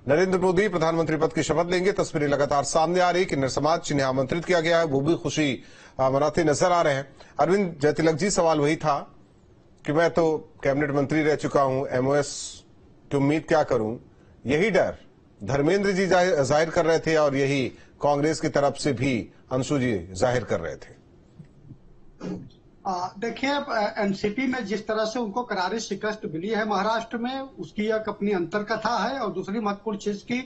नरेंद्र मोदी प्रधानमंत्री पद की शपथ लेंगे। तस्वीरें लगातार सामने आ रही कि नर समाज जिन्हें आमंत्रित किया गया है वो भी खुशी मनाते नजर आ रहे हैं। अरविंद जयतिलक जी, सवाल वही था कि मैं तो कैबिनेट मंत्री रह चुका हूं, एमओएस की उम्मीद क्या करूं, यही डर धर्मेंद्र जी जाहिर कर रहे थे और यही कांग्रेस की तरफ से भी अंशु जी जाहिर कर रहे थे। देखिए, एनसीपी में जिस तरह से उनको करारी शिकस्त मिली है महाराष्ट्र में, उसकी एक अपनी अंतर कथा है। और दूसरी महत्वपूर्ण चीज की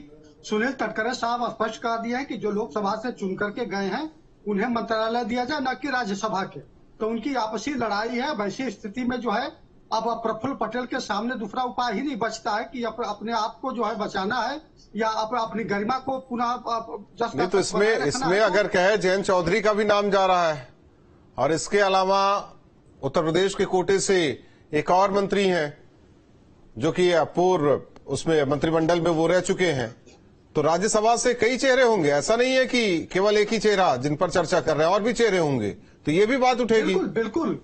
सुनील तटकरे साहब स्पष्ट कर दिए हैं कि जो लोकसभा से चुन करके गए हैं उन्हें मंत्रालय दिया जाए, न कि राज्यसभा के। तो उनकी आपसी लड़ाई है। वैसी स्थिति में जो है अब प्रफुल्ल पटेल के सामने दूसरा उपाय ही नहीं बचता है कि अपने आप को जो है बचाना है या अपनी गरिमा को पुनः नहीं। तो इसमें अगर कहे जयंत चौधरी का भी नाम जा रहा है और इसके अलावा उत्तर प्रदेश के कोटे से एक और मंत्री हैं जो कि पूर्व उसमें मंत्रिमंडल में वो रह चुके हैं, तो राज्यसभा से कई चेहरे होंगे। ऐसा नहीं है कि केवल एक ही चेहरा जिन पर चर्चा कर रहे हैं, और भी चेहरे होंगे, तो ये भी बात उठेगी। बिल्कुल बिल्कुल,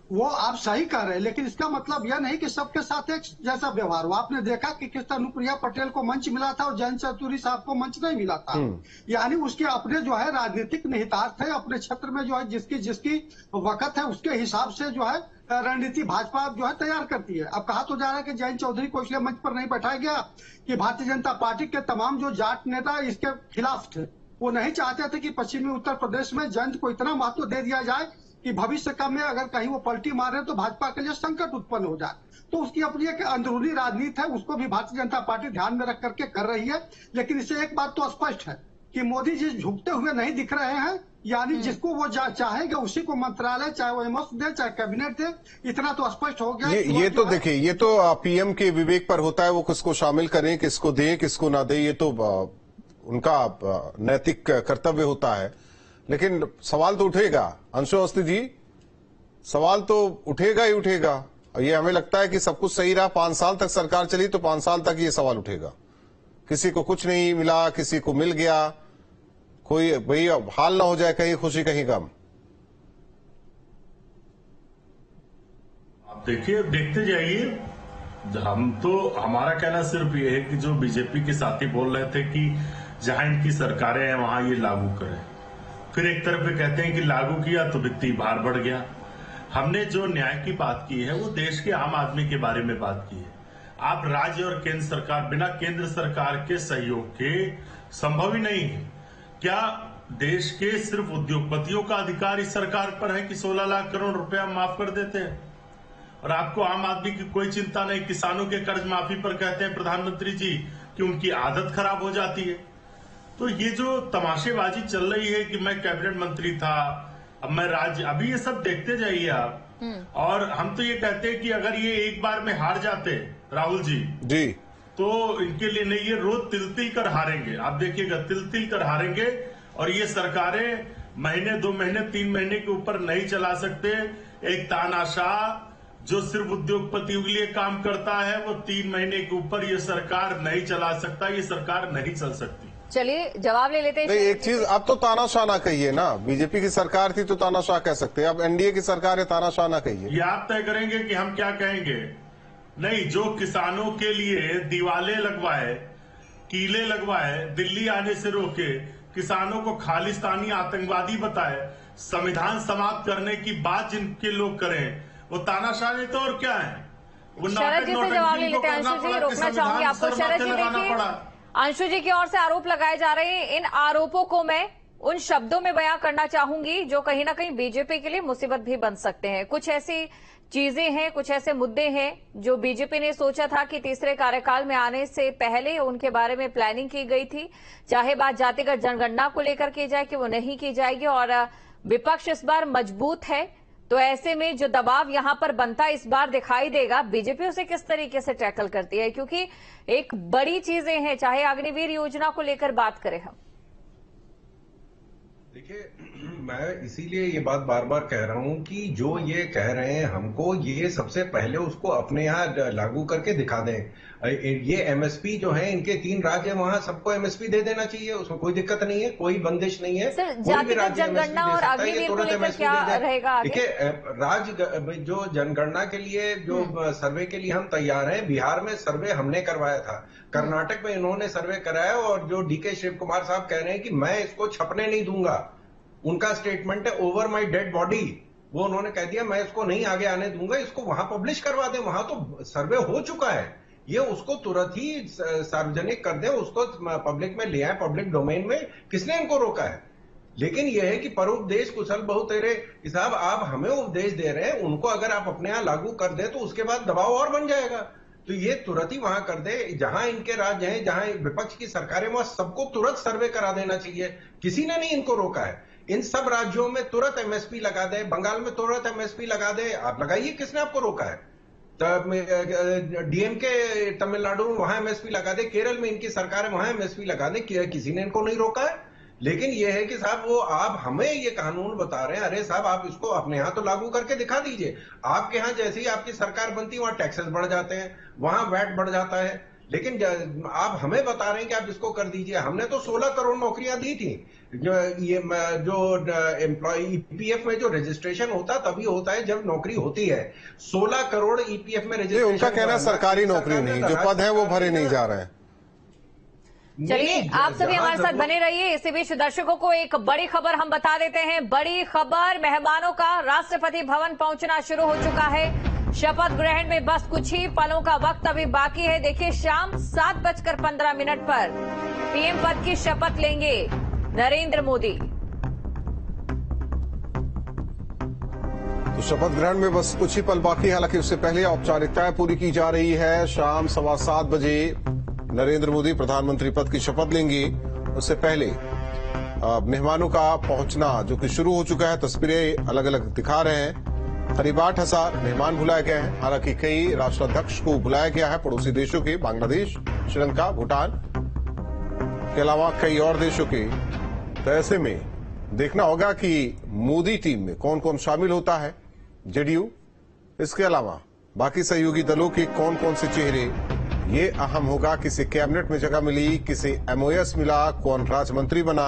वो आप सही कह रहे हैं, लेकिन इसका मतलब यह नहीं कि सबके साथ एक जैसा व्यवहार हो। आपने देखा कि किस तरह अनुप्रिया पटेल को मंच मिला था और जयंत चौधरी साहब को मंच नहीं मिला था। यानी उसके अपने जो है राजनीतिक निहितार्थ है, अपने क्षेत्र में जो है जिसकी वक्त है उसके हिसाब से जो है रणनीति भाजपा जो है तैयार करती है। अब कहा तो जा रहा है कि जयंत चौधरी को इसलिए मंच पर नहीं बैठाया गया कि भारतीय जनता पार्टी के तमाम जो जाट नेता इसके खिलाफ थे, वो नहीं चाहते थे कि पश्चिमी उत्तर प्रदेश में जयंत को इतना महत्व दे दिया जाए कि भविष्य का में अगर कहीं वो पलटी मारे तो भाजपा के लिए संकट उत्पन्न हो जाए। तो उसकी अपनी एक अंदरूनी राजनीति है, उसको भी भारतीय जनता पार्टी ध्यान में रख करके कर रही है। लेकिन इससे एक बात तो स्पष्ट है कि मोदी जी झुकते हुए नहीं दिख रहे हैं। यानी जिसको वो चाहेंगे उसी को मंत्रालय, चाहे वो एमओएस दे चाहे कैबिनेट दे, इतना तो स्पष्ट हो गया। ये तो देखिए, ये तो पीएम के विवेक पर होता है, वो किसको शामिल करें, किसको दें, किसको ना दें, ये तो उनका नैतिक कर्तव्य होता है। लेकिन सवाल तो उठेगा अंशु अवस्थी जी, सवाल तो उठेगा ही उठेगा। और ये हमें लगता है कि सब कुछ सही रहा, 5 साल तक सरकार चली, तो 5 साल तक ये सवाल उठेगा। किसी को कुछ नहीं मिला, किसी को मिल गया, कोई भाई हाल ना हो जाए कहीं खुशी कहीं गम। आप देखिए, देखते जाइए। हम तो, हमारा कहना सिर्फ ये है कि जो बीजेपी के साथी बोल रहे थे कि जहां इनकी सरकारें हैं वहां ये लागू करें, फिर एक तरफ ये कहते हैं कि लागू किया तो वित्तीय भार बढ़ गया। हमने जो न्याय की बात की है वो देश के आम आदमी के बारे में बात की है। आप राज्य और केंद्र सरकार, बिना केंद्र सरकार के सहयोग के संभव ही नहीं है। क्या देश के सिर्फ उद्योगपतियों का अधिकार इस सरकार पर है कि 16 लाख करोड़ रुपया माफ कर देते हैं, और आपको आम आदमी की कोई चिंता नहीं? किसानों के कर्ज माफी पर कहते हैं प्रधानमंत्री जी कि उनकी आदत खराब हो जाती है। तो ये जो तमाशेबाजी चल रही है कि मैं कैबिनेट मंत्री था, अब मैं राज्य, अभी ये सब देखते जाइए आप। और हम तो ये कहते हैं कि अगर ये एक बार में हार जाते राहुल जी तो इनके लिए नहीं, ये रोज तिल कर हारेंगे। आप देखिएगा, तिल कर हारेंगे। और ये सरकारें महीने, 2 महीने, 3 महीने के ऊपर नहीं चला सकते। एक तानाशाह जो सिर्फ उद्योगपतियों के लिए काम करता है, वो 3 महीने के ऊपर ये सरकार नहीं चला सकता। ये सरकार नहीं चल सकती। चलिए जवाब ले लेते हैं। नहीं, एक चीज, अब तो तानाशाह ना कहिए ना, बीजेपी की सरकार थी तो तानाशाह कह सकते हैं, अब एनडीए की सरकार है, तानाशाह ना कहिए। ये आप तय करेंगे कि हम क्या कहेंगे। नहीं, जो किसानों के लिए दीवाले लगवाए, कीले लगवाए, दिल्ली आने से रोके, किसानों को खालिस्तानी आतंकवादी बताए, संविधान समाप्त करने की बात जिनके लोग करें, वो तानाशाह नहीं तो और क्या है? वो शरद जी से जवाब ले लेते हैं। अंशु जी, रोकना चाहूंगी आपको। शरद जी, देखिए, अंशु जी की ओर से आरोप लगाए जा रहे हैं। इन आरोपों को मैं उन शब्दों में बयां करना चाहूंगी जो कहीं ना कहीं बीजेपी के लिए मुसीबत भी बन सकते हैं। कुछ ऐसी चीजें हैं, कुछ ऐसे मुद्दे हैं जो बीजेपी ने सोचा था कि तीसरे कार्यकाल में आने से पहले उनके बारे में प्लानिंग की गई थी। चाहे बात जातिगत जनगणना को लेकर की जाए कि वो नहीं की जाएगी, और विपक्ष इस बार मजबूत है, तो ऐसे में जो दबाव यहां पर बनता इस बार दिखाई देगा। बीजेपी उसे किस तरीके से टैकल करती है, क्योंकि एक बड़ी चीजें हैं, चाहे अग्निवीर योजना को लेकर बात करें हम। देखिए, मैं इसीलिए ये बात बार बार कह रहा हूं कि जो ये कह रहे हैं हमको, ये सबसे पहले उसको अपने यहाँ लागू करके दिखा दें। ये एमएसपी जो है, इनके 3 राज्य हैं, वहां सबको एमएसपी दे देना चाहिए, उसमें कोई दिक्कत नहीं है, कोई बंदिश नहीं है। कोई भी राज्य जनगणना और अग्निवीर को लेकर क्या रहेगा? देखिए, राज्य जो जनगणना के लिए जो सर्वे के लिए हम तैयार हैं, बिहार में सर्वे हमने करवाया था, कर्नाटक में इन्होंने सर्वे कराया, और जो डीके शिव कुमार साहब कह रहे हैं कि मैं इसको छपने नहीं दूंगा, उनका स्टेटमेंट है ओवर माय डेड बॉडी, वो उन्होंने कह दिया मैं इसको नहीं आगे आने दूंगा, इसको वहां पब्लिश करवा दें, वहां तो सर्वे हो चुका है, ये उसको तुरंत ही सार्वजनिक कर दें, उसको पब्लिक में ले आए, पब्लिक डोमेन में, किसने इनको रोका है? लेकिन यह है कि परोपदेश कुशल बहुतेरे साहब, आप हमें उपदेश दे रहे हैं, उनको अगर आप अपने यहां लागू कर दे तो उसके बाद दबाव और बन जाएगा। तो ये तुरंत ही वहां कर दे, जहां इनके राज्य हैं, जहां विपक्ष की सरकारें, वहां सबको तुरंत सर्वे करा देना चाहिए, किसी ने नहीं इनको रोका है। इन सब राज्यों में तुरंत एमएसपी लगा दे, बंगाल में तुरंत एमएसपी लगा दे, आप लगाइए, किसने आपको रोका है? डीएमके तमिलनाडु में वहां एमएसपी लगा दे, केरल में इनकी सरकार है वहां एमएसपी लगा दे, किसी ने इनको नहीं रोका है। लेकिन यह है कि साहब वो आप हमें ये कानून बता रहे हैं, अरे साहब आप इसको अपने यहां तो लागू करके दिखा दीजिए। आपके यहां जैसे ही आपकी सरकार बनती है वहां टैक्सेस बढ़ जाते हैं, वहां वैट बढ़ जाता है, लेकिन आप हमें बता रहे हैं कि आप इसको कर दीजिए। हमने तो 16 करोड़ नौकरियां दी थी, जो एम्प्लॉय ईपीएफ में जो रजिस्ट्रेशन होता तभी होता है जब नौकरी होती है। 16 करोड़ ईपीएफ में रजिस्ट्रेशन। उनका कहना सरकारी नौकरी नहीं, जो पद है वो भरे नहीं जा रहे हैं। चलिए, आप सभी हमारे साथ बने रहिए। इसी बीच दर्शकों को एक बड़ी खबर हम बता देते हैं। बड़ी खबर, मेहमानों का राष्ट्रपति भवन पहुंचना शुरू हो चुका है। शपथ ग्रहण में बस कुछ ही पलों का वक्त अभी बाकी है। देखिए, शाम 7:15 पर पीएम पद की शपथ लेंगे नरेंद्र मोदी। तो शपथ ग्रहण में बस कुछ ही पल बाकी है, हालांकि उससे पहले औपचारिकताएं पूरी की जा रही है। शाम 7:15 बजे नरेंद्र मोदी प्रधानमंत्री पद की शपथ लेंगे। उससे पहले मेहमानों का पहुंचना जो कि शुरू हो चुका है, तस्वीरें अलग अलग दिखा रहे हैं। करीब 8,000 मेहमान बुलाए गए हैं, हालांकि कई राष्ट्राध्यक्ष को बुलाया गया है पड़ोसी देशों के, बांग्लादेश, श्रीलंका, भूटान के अलावा कई और देशों के। तो ऐसे में देखना होगा कि मोदी टीम में कौन कौन शामिल होता है, जेडीयू, इसके अलावा बाकी सहयोगी दलों के कौन कौन से चेहरे, ये अहम होगा। किसी कैबिनेट में जगह मिली, किसी एमओएस मिला, कौन राज्य मंत्री बना,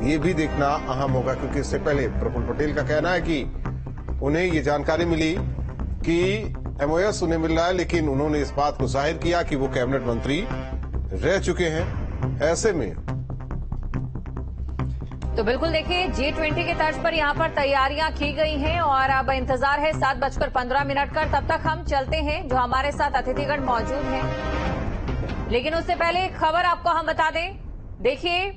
ये भी देखना अहम होगा, क्योंकि इससे पहले प्रफुल्ल पटेल का कहना है कि उन्हें ये जानकारी मिली कि एमओएस उन्हें मिल रहा है, लेकिन उन्होंने इस बात को जाहिर किया कि वो कैबिनेट मंत्री रह चुके हैं। ऐसे में तो बिल्कुल देखिए, G20 के तर्ज पर यहां पर तैयारियां की गई हैं और अब इंतजार है 7:15 का। तब तक हम चलते हैं, जो हमारे साथ अतिथिगण मौजूद हैं। लेकिन उससे पहले एक खबर आपको हम बता दें। देखिए,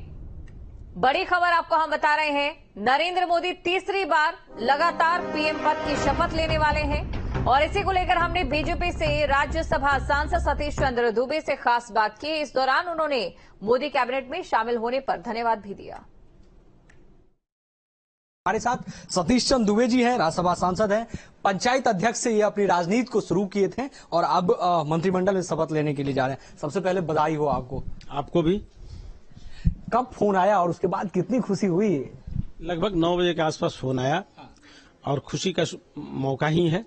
बड़ी खबर आपको हम बता रहे हैं। नरेंद्र मोदी तीसरी बार लगातार पीएम पद की शपथ लेने वाले हैं और इसी को लेकर हमने बीजेपी से राज्यसभा सांसद सतीश चंद्र दुबे से खास बात की। इस दौरान उन्होंने मोदी कैबिनेट में शामिल होने पर धन्यवाद भी दिया। हमारे साथ सतीश चंद्र दुबे जी हैं, राज्यसभा सांसद हैं, पंचायत अध्यक्ष से ये अपनी राजनीति को शुरू किए थे और अब मंत्रिमंडल में शपथ लेने के लिए जा रहे हैं। सबसे पहले बधाई हो आपको। आपको भी। कब फोन आया और उसके बाद कितनी खुशी हुई? लगभग 9 बजे के आसपास फोन आया और खुशी का मौका ही है।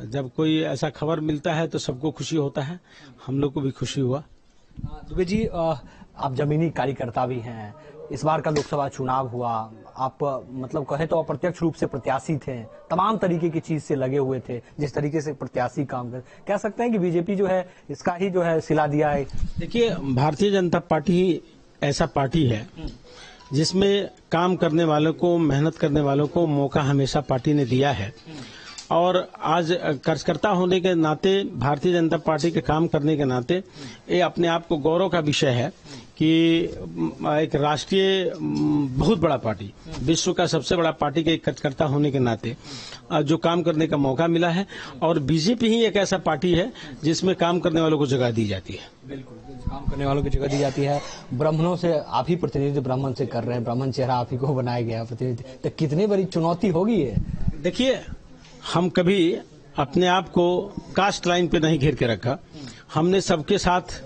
जब कोई ऐसा खबर मिलता है तो सबको खुशी होता है, हम लोग को भी खुशी हुआ। दुबे जी, आप जमीनी कार्यकर्ता भी हैं, इस बार का लोकसभा चुनाव हुआ, आप मतलब कहे तो अप्रत्यक्ष रूप से प्रत्याशी थे, तमाम तरीके की चीज से लगे हुए थे, जिस तरीके से प्रत्याशी काम कर, कह सकते हैं कि बीजेपी जो है इसका ही जो है सिला दिया है। देखिए, भारतीय जनता पार्टी ही ऐसा पार्टी है जिसमें काम करने वालों को, मेहनत करने वालों को मौका हमेशा पार्टी ने दिया है और आज कार्यकर्ता होने के नाते, भारतीय जनता पार्टी के काम करने के नाते ये अपने आप को गौरव का विषय है कि एक राष्ट्रीय बहुत बड़ा पार्टी, विश्व का सबसे बड़ा पार्टी के एक कार्यकर्ता होने के नाते जो काम करने का मौका मिला है। और बीजेपी ही एक ऐसा पार्टी है जिसमें काम करने वालों को जगह दी जाती है। बिल्कुल, काम करने वालों की जगह दी जाती है। ब्राह्मणों से आप ही प्रतिनिधि ब्राह्मण से कर रहे हैं, ब्राह्मण चेहरा आप ही को बनाया गया प्रतिनिधि, तो कितनी बड़ी चुनौती होगी ये? देखिए, हम कभी अपने आप को कास्ट लाइन पे नहीं घेर के रखा, हमने सबके साथ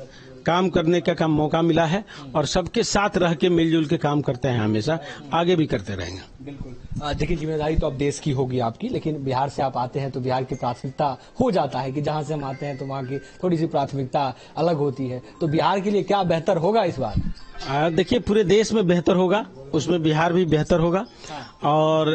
काम करने का मौका मिला है और सबके साथ रह के मिलजुल के काम करते हैं, हमेशा आगे भी करते रहेंगे। बिल्कुल। देखिए, जिम्मेदारी तो अब देश की होगी आपकी, लेकिन बिहार से आप आते हैं तो बिहार की प्राथमिकता हो जाता है कि जहां से हम आते हैं तो वहां की थोड़ी सी प्राथमिकता अलग होती है। तो बिहार के लिए क्या बेहतर होगा इस बार? देखिए, पूरे देश में बेहतर होगा, उसमें बिहार भी बेहतर होगा। और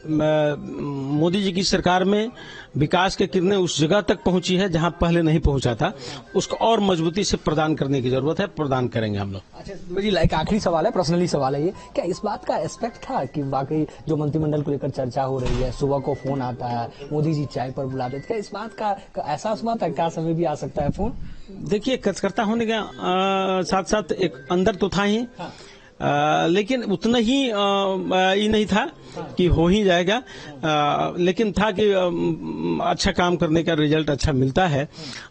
मोदी जी की सरकार में विकास की किरणें उस जगह तक पहुंची है जहां पहले नहीं पहुंचा था, उसको और मजबूती से प्रदान करने की जरूरत है, प्रदान करेंगे हम लोग। अच्छा जी, एक आखिरी सवाल है, पर्सनली सवाल है ये, क्या इस बात का एस्पेक्ट था कि वाकई जो मंत्रिमंडल को लेकर चर्चा हो रही है, सुबह को फोन आता है, मोदी जी चाय पर बुलाते थे, क्या इस बात का एहसास हुआ था? क्या समय भी आ सकता है फोन? देखिए, कार्यकर्ता होने का साथ साथ एक अंदर तो था ही, लेकिन उतना ही ये नहीं था कि हो ही जाएगा, लेकिन था कि अच्छा काम करने का रिजल्ट अच्छा मिलता है।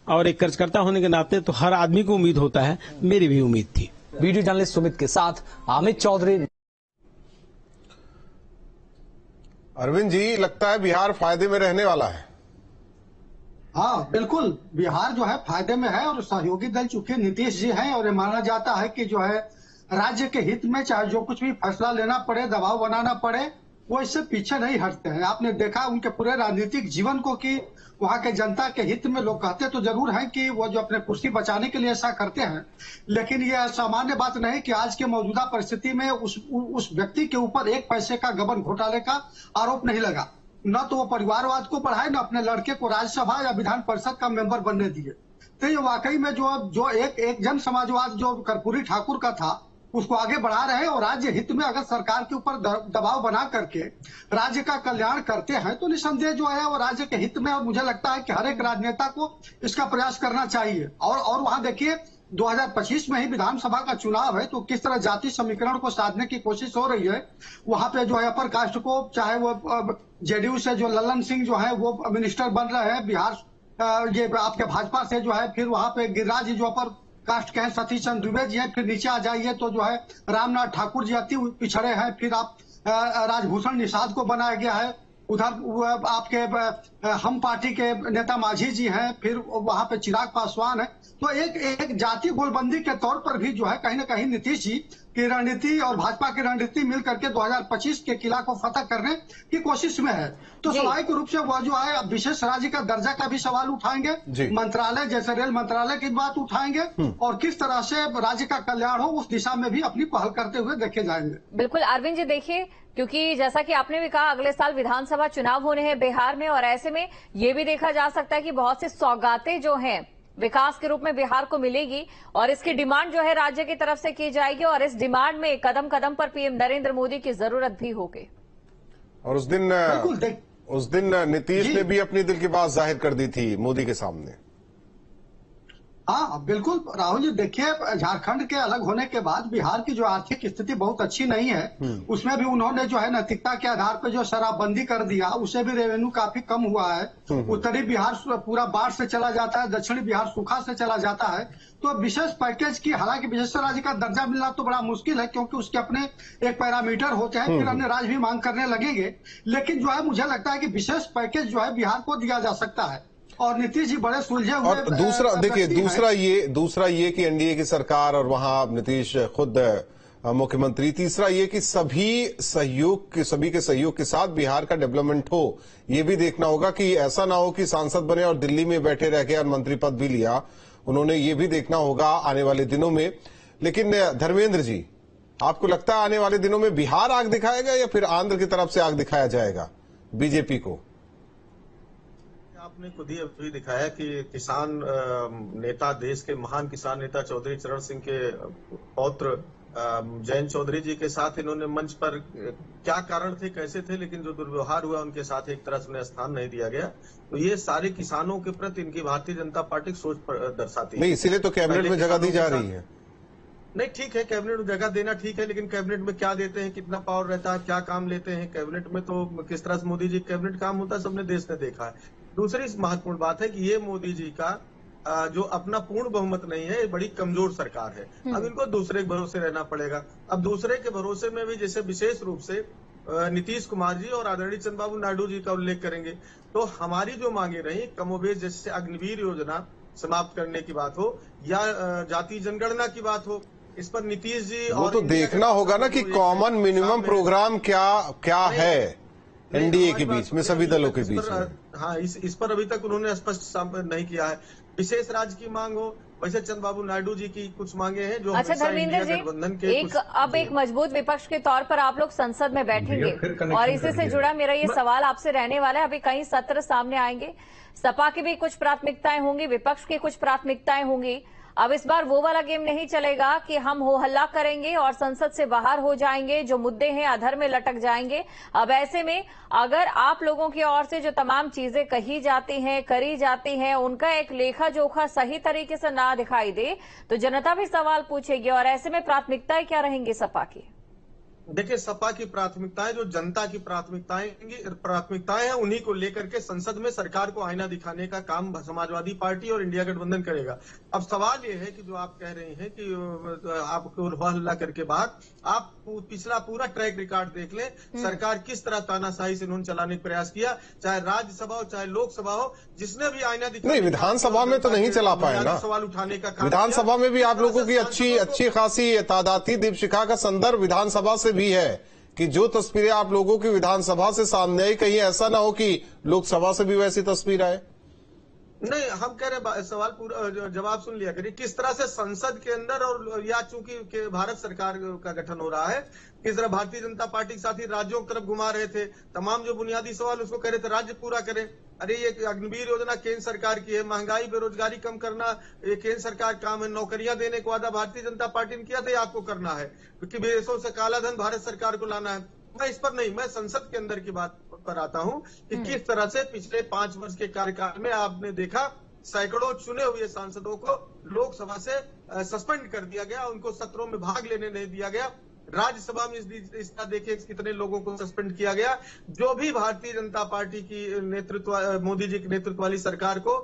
और एक कार्यकर्ता होने के नाते तो हर आदमी को उम्मीद होता है, मेरी भी उम्मीद थी। वीडियो जर्नलिस्ट सुमित के साथ अमित चौधरी। अरविंद जी, लगता है बिहार फायदे में रहने वाला है। हाँ बिल्कुल, बिहार जो है फायदे में है और सहयोगी दल चूंकि नीतीश जी हैं और ये माना जाता है कि जो है राज्य के हित में चाहे जो कुछ भी फैसला लेना पड़े, दबाव बनाना पड़े, वो इससे पीछे नहीं हटते हैं। आपने देखा उनके पूरे राजनीतिक जीवन को कि वहां के जनता के हित में लोग कहते तो जरूर हैं कि वो जो अपने कुर्सी बचाने के लिए ऐसा करते हैं, लेकिन यह सामान्य बात नहीं कि आज के मौजूदा परिस्थिति में उस व्यक्ति के ऊपर एक पैसे का गबन घोटाले का आरोप नहीं लगा। न तो वो परिवारवाद को बढ़ाए, न अपने लड़के को राज्यसभा या विधान परिषद का मेंबर बनने दिए। तो ये वाकई में जो एक जन समाजवाद जो कर्पूरी ठाकुर का था उसको आगे बढ़ा रहे हैं। और राज्य हित में अगर सरकार के ऊपर दबाव बना करके राज्य का कल्याण करते हैं तो निसंदेह जो है वो राज्य के हित में, और मुझे लगता है कि हर एक राजनेता को इसका प्रयास करना चाहिए। और वहां देखिए 2025 में ही विधानसभा का चुनाव है, तो किस तरह जाति समीकरण को साधने की कोशिश हो रही है। वहां पे जो है अपर कास्ट को, चाहे वो जेडीयू से जो लल्लन सिंह जो है वो मिनिस्टर बन रहे हैं बिहार, ये आपके भाजपा से जो है, फिर वहां पे गिरिराज जी जो अपर कास्ट के हैं, सतीश चंद्र दुबे जी हैं, फिर नीचे आ जाइए तो जो है रामनाथ ठाकुर जी अति पिछड़े हैं, फिर आप राजभूषण निषाद को बनाया गया है, उधर आपके हम पार्टी के नेता मांझी जी हैं, फिर वहां पे चिराग पासवान है। तो एक जातीय गोलबंदी के तौर पर भी जो है कहीं ना कहीं नीतीश जी की रणनीति और भाजपा की रणनीति मिल करके 2025 के किला को फतह करने की कोशिश में है। तो स्वाभाविक रूप से वह जो है विशेष राज्य का दर्जा का भी सवाल उठाएंगे, मंत्रालय जैसे रेल मंत्रालय की बात उठाएंगे, और किस तरह से राज्य का कल्याण हो उस दिशा में भी अपनी पहल करते हुए देखे जाएंगे। बिल्कुल अरविंद जी, देखिए, क्योंकि जैसा कि आपने भी कहा अगले साल विधानसभा चुनाव होने हैं बिहार में, और ऐसे में ये भी देखा जा सकता है कि बहुत सी सौगातें जो हैं विकास के रूप में बिहार को मिलेगी, और इसकी डिमांड जो है राज्य की तरफ से की जाएगी, और इस डिमांड में कदम कदम पर पीएम नरेंद्र मोदी की जरूरत भी होगी। और उस दिन नीतीश ने भी अपनी दिल की बात जाहिर कर दी थी मोदी के सामने। हाँ बिल्कुल राहुल जी, देखिए झारखंड के अलग होने के बाद बिहार की जो आर्थिक स्थिति बहुत अच्छी नहीं है, उसमें भी उन्होंने जो है नैतिकता के आधार पर जो शराबबंदी कर दिया, उससे भी रेवेन्यू काफी कम हुआ है। उत्तरी बिहार पूरा बाढ़ से चला जाता है, दक्षिणी बिहार सूखा से चला जाता है। तो विशेष पैकेज की, हालांकि विशेष राज्य का दर्जा मिलना तो बड़ा मुश्किल है क्योंकि उसके अपने एक पैरामीटर होते हैं, फिर अन्य राज्य भी मांग करने लगेंगे, लेकिन जो है मुझे लगता है कि विशेष पैकेज जो है बिहार को दिया जा सकता है। और नीतीश जी बड़े सुलझे हुए। और दूसरा देखिए, दूसरा ये कि एनडीए की सरकार और वहां नीतीश खुद मुख्यमंत्री, तीसरा ये कि सभी के सहयोग के साथ बिहार का डेवलपमेंट हो। ये भी देखना होगा कि ऐसा ना हो कि सांसद बने और दिल्ली में बैठे रह गए और मंत्री पद भी लिया। उन्होंने ये भी देखना होगा आने वाले दिनों में। लेकिन धर्मेंद्र जी, आपको लगता है आने वाले दिनों में बिहार आग दिखाएगा या फिर आंध्र की तरफ से आग दिखाया जाएगा बीजेपी को? आपने खुद ही अभी दिखाया कि किसान नेता, देश के महान किसान नेता चौधरी चरण सिंह के पौत्र जयंत चौधरी जी के साथ इन्होंने मंच पर, क्या कारण थे, कैसे थे, लेकिन जो दुर्व्यवहार हुआ उनके साथ एक तरह से उन्हें स्थान नहीं दिया गया। तो ये सारे किसानों के प्रति इनकी भारतीय जनता पार्टी की सोच दर्शाती है। नहीं, इसीलिए तो कैबिनेट में जगह दी जा रही है। नहीं, ठीक है, कैबिनेट में जगह देना ठीक है, लेकिन कैबिनेट में क्या देते हैं, कितना पावर रहता है, क्या काम लेते हैं कैबिनेट में, तो किस तरह से मोदी जी कैबिनेट काम होता है सबने देश ने देखा है। दूसरी महत्वपूर्ण बात है कि ये मोदी जी का जो अपना पूर्ण बहुमत नहीं है, ये बड़ी कमजोर सरकार है। अब इनको दूसरे के भरोसे रहना पड़ेगा। अब दूसरे के भरोसे में भी जैसे विशेष रूप से नीतीश कुमार जी और आदरणीय चंद्रबाबू नायडू जी का उल्लेख करेंगे, तो हमारी जो मांगे रही कमोबेश, जैसे अग्निवीर योजना, समाप्त करने की बात हो या जाति जनगणना की बात हो, इस पर नीतीश जी वो तो देखना होगा ना कि कॉमन मिनिमम प्रोग्राम क्या है एनडीए के बीच में, सभी दलों के बीच में। हाँ, इस पर अभी तक उन्होंने स्पष्ट नहीं किया है। विशेष राज्य की मांग हो, वैसे चंद्रबाबू नायडू जी की कुछ मांगे हैं जो अच्छा धर्मेंद्र जी, एक मजबूत विपक्ष के तौर पर आप लोग संसद में बैठेंगे और इसी से जुड़ा मेरा ये सवाल आपसे रहने वाला है। अभी कई सत्र सामने आएंगे, सपा की भी कुछ प्राथमिकताएं होंगी, विपक्ष की कुछ प्राथमिकताएं होंगी। अब इस बार वो वाला गेम नहीं चलेगा कि हम हो हल्ला करेंगे और संसद से बाहर हो जाएंगे, जो मुद्दे हैं अधर में लटक जाएंगे। अब ऐसे में अगर आप लोगों की ओर से जो तमाम चीजें कही जाती हैं, करी जाती हैं, उनका एक लेखा जोखा सही तरीके से ना दिखाई दे तो जनता भी सवाल पूछेगी। और ऐसे में प्राथमिकताएं क्या रहेंगी सपा की? देखिए, सपा की प्राथमिकताएं जो जनता की प्राथमिकताएं हैं, उन्हीं को लेकर के संसद में सरकार को आईना दिखाने का काम समाजवादी पार्टी और इंडिया गठबंधन करेगा। अब सवाल ये है कि जो आप कह रहे हैं कि आपको हल्ला करके बाद आप पिछला पूरा ट्रैक रिकॉर्ड देख लें, सरकार किस तरह तानाशाही से उन्होंने चलाने का प्रयास किया, चाहे राज्यसभा हो चाहे लोकसभा हो, जिसने भी आईना दिखाया। नहीं, विधानसभा में तो नहीं चला पाए ना, सवाल उठाने का काम। विधानसभा में भी आप लोगों की अच्छी खासी तादाती दीपशिखा का संदर्भ विधानसभा से भी है कि जो तस्वीरें आप लोगों की विधानसभा से सामने आई, कहीं ऐसा ना हो कि लोकसभा से भी वैसी तस्वीर आए। नहीं, हम कह रहे सवाल पूरा जवाब सुन लिया करिए। किस तरह से संसद के अंदर और या चूंकि भारत सरकार का गठन हो रहा है, किस तरह भारतीय जनता पार्टी के साथी राज्यों की तरफ घुमा रहे थे, तमाम जो बुनियादी सवाल उसको कह रहे थे राज्य पूरा करें। अरे ये अग्निवीर योजना केंद्र सरकार की है, महंगाई बेरोजगारी कम करना ये केंद्र सरकार काम है, नौकरियां देने का वादा भारतीय जनता पार्टी ने किया था, आपको करना है, क्योंकि विदेशों से काला धन भारत सरकार को लाना है। मैं इस पर नहीं, मैं संसद के अंदर की बात पर आता हूं कि किस तरह से पिछले 5 वर्ष के कार्यकाल में आपने देखा सैकड़ों चुने हुए सांसदों को लोकसभा से सस्पेंड कर दिया गया, उनको सत्रों में भाग लेने नहीं दिया गया। राज्यसभा में इस तरह देखिए कितने लोगों को सस्पेंड किया गया। जो भी भारतीय जनता पार्टी की नेतृत्व, मोदी जी के नेतृत्व वाली सरकार को